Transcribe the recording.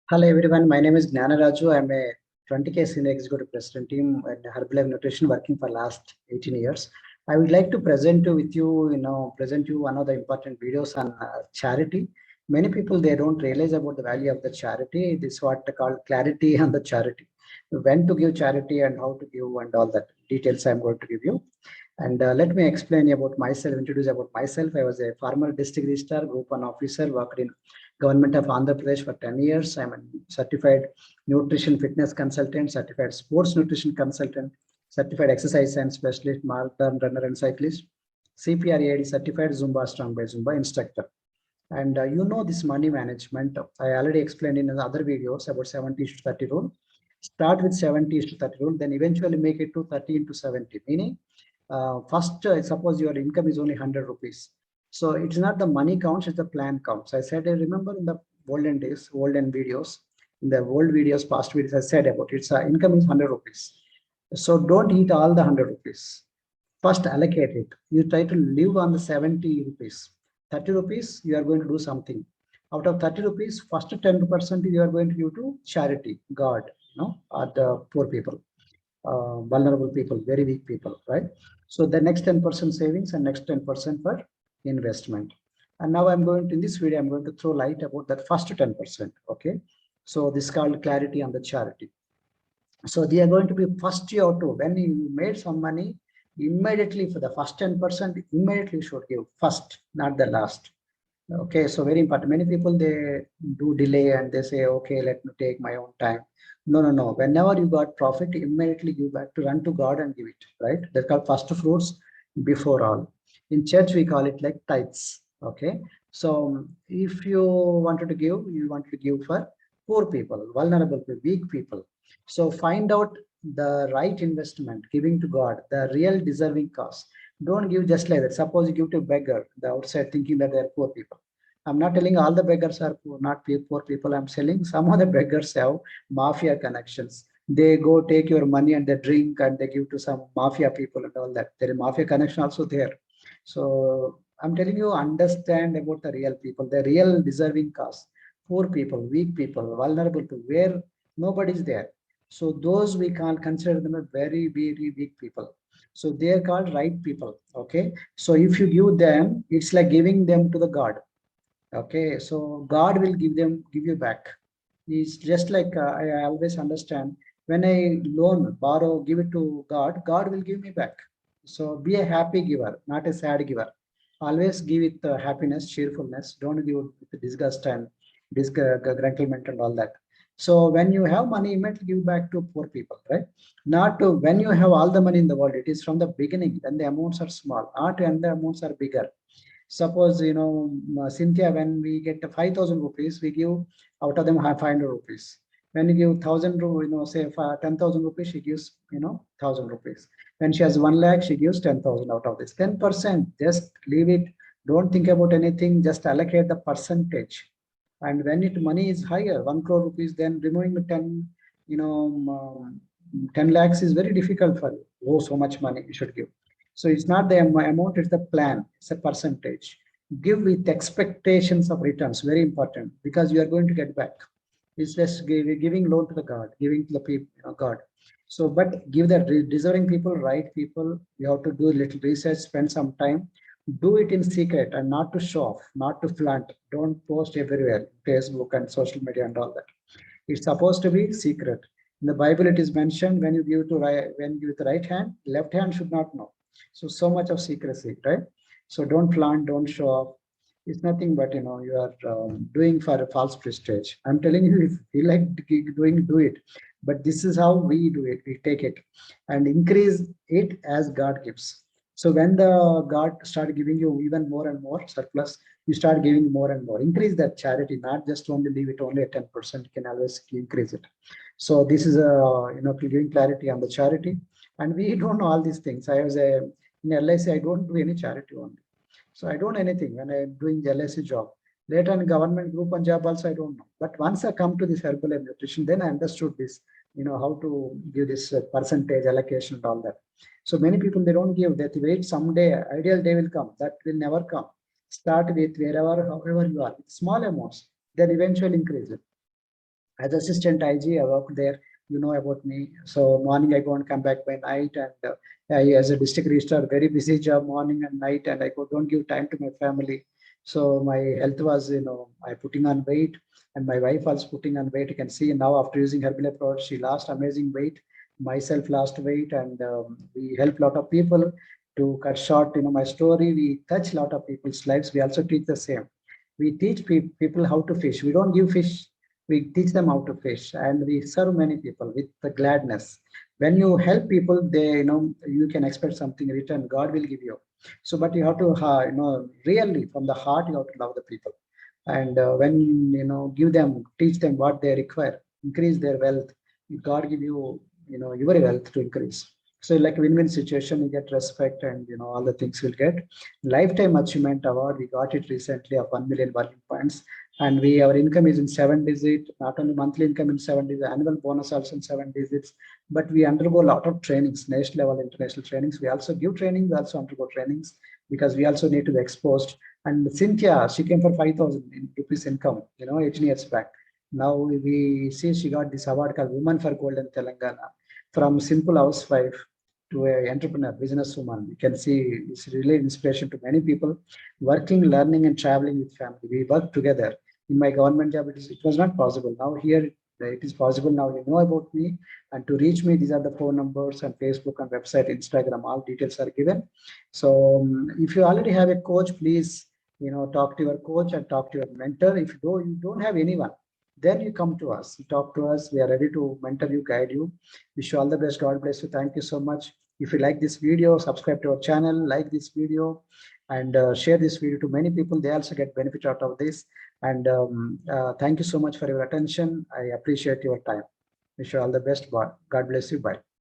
Hello everyone, my name is Gnana Raju. I'm a 20K senior executive president team at Herbalife Nutrition working for last 18 years. I would like to present you one of the important videos on charity. Many people, they don't realize about the value of the charity. This is what they call clarity on the charity. When to give charity and how to give and all that details I'm going to give you. And let me explain about myself, introduce about myself. I was a former district registrar, group 1 officer, worked in Government of Andhra Pradesh for 10 years. I'm a certified nutrition fitness consultant, certified sports nutrition consultant, certified exercise science specialist, marathon runner and cyclist, CPR certified Zumba Strong by Zumba instructor. And this money management, I already explained in other videos about 70:30 rule. Start with 70:30 rule, then eventually make it to 30:70, meaning first, suppose your income is only 100 rupees. So it's not the money counts, it's the plan counts. I said, I remember in the olden days, olden videos, in the old videos, past videos, I said about its income is 100 rupees. So don't eat all the 100 rupees. First allocate it. You try to live on the 70 rupees. 30 rupees, you are going to do something. Out of 30 rupees, first 10% you are going to give to charity, God, or the poor people. Vulnerable people, very weak people, right? So the next 10% savings and next 10% for investment. And now I'm going to, in this video, I'm going to throw light about that first 10%, okay? So this is called clarity on the charity. So they are going to be first year or two, when you made some money, immediately for the first 10%, immediately you should give first, not the last. Okay, so very important. Many people, they do delay and they say, okay, let me take my own time. No. Whenever you got profit, immediately give back to run to God and give it, right? That's called first fruits before all. In church, we call it like tithes. Okay, so if you wanted to give, you want to give for poor people, vulnerable people, weak people. So find out the right investment, giving to God, the real deserving cause. Don't give just like that. Suppose you give to a beggar, the outside thinking that they're poor people. I'm not telling all the beggars are poor, not poor people. I'm telling some of the beggars have mafia connections. They go take your money and they drink and they give to some mafia people and all that. There is mafia connection also there. So I'm telling you, understand about the real people, the real deserving cause. Poor people, weak people, vulnerable people, where nobody's there. So those we can't consider them a very, very weak people. So they are called right people. Okay. So if you give them, it's like giving them to the God. Okay. So God will give you back. It's just like I always understand, when I loan, borrow, give it to God, God will give me back. So be a happy giver, not a sad giver. Always give with happiness, cheerfulness. Don't give with disgust and disgruntlement and all that. So when you have money, immediately give back to poor people, right? Not to when you have all the money in the world. It is from the beginning, when the amounts are small, not when the amounts are bigger. Suppose, Cynthia, when we get 5,000 rupees, we give out of them 500 rupees. When you give 1,000, say for 10,000 rupees, she gives, 1,000 rupees. When she has 1 lakh, she gives 10,000 out of this. 10%, just leave it. Don't think about anything. Just allocate the percentage. And when money is higher, 1 crore rupees, then removing the 10, 10 lakhs is very difficult for you. Oh, so much money you should give. So it's not the amount, it's the plan, it's a percentage. Give with expectations of returns, very important, because you are going to get back. It's just giving loan to the God, giving to the people, God. So, but give the deserving people, right people. You have to do a little research, spend some time, do it in secret and not to show off, not to flaunt. Don't post everywhere, Facebook and social media and all that. It's supposed to be secret. In the Bible, it is mentioned, when you give to when you give with the right hand, left hand should not know. So much of secrecy, right? So don't flaunt, don't show off. It's nothing but, you are doing for a false prestige. I'm telling you, if you like doing, do it. But this is how we do it. We take it and increase it as God gives. So when the God start giving you even more and more surplus, you start giving more and more. Increase that charity, not just only leave it only at 10%. You can always increase it. So this is giving clarity on the charity. And we don't know all these things. I was in LIC, I don't do any charity only. So I don't know anything when I'm doing the LIC job. Later in government group and job also, I don't know. But once I come to this Herbalife Nutrition, then I understood this, how to give this percentage allocation and all that. So many people, they don't give, that wait someday, ideal day will come. That will never come. Start with wherever, however you are, small amounts, then eventually increase it. As assistant IG, I worked there. You know about me. So morning I go and come back by night, and I, as a district registrar, very busy job morning and night, and I don't give time to my family. So my health was, I putting on weight, and my wife was putting on weight. You can see now after using Herbalife products, she lost amazing weight. Myself lost weight, and we help a lot of people to cut short. My story. We touch a lot of people's lives. We also teach the same. We teach people how to fish. We don't give fish, we teach them how to fish, and we serve many people with the gladness. When you help people, they, you can expect something in return. God will give you. So, but you have to, really from the heart, you have to love the people. And when, give them, teach them what they require, increase their wealth. God give you, your wealth to increase. So like win-win situation, you get respect, and all the things you'll get. Lifetime achievement award, we got it recently of 1 million value points, and our income is in 7 digit, not only monthly income in 7 digits, annual bonus also in 7 digits. But we undergo a lot of trainings, national level, international trainings. We also give training, we also undergo trainings, because we also need to be exposed. And Cynthia, she came for 5,000 rupees income, 18 years back. Now we see she got this award called Woman for Golden Telangana, from simple housewife to a entrepreneur, businesswoman. You can see it's really inspiration to many people. Working, learning, and traveling with family. We work together. In my government job, it was not possible. Now here it is possible. Now you know about me, and to reach me, these are the phone numbers and Facebook and website, Instagram. All details are given. So if you already have a coach, please talk to your coach and talk to your mentor. If you don't have anyone, then you come to us, you talk to us. We are ready to mentor you, guide you. Wish you all the best. God bless you. Thank you so much. If you like this video, subscribe to our channel, like this video, and share this video to many people. They also get benefit out of this. And thank you so much for your attention. I appreciate your time. Wish you all the best. God bless you. Bye.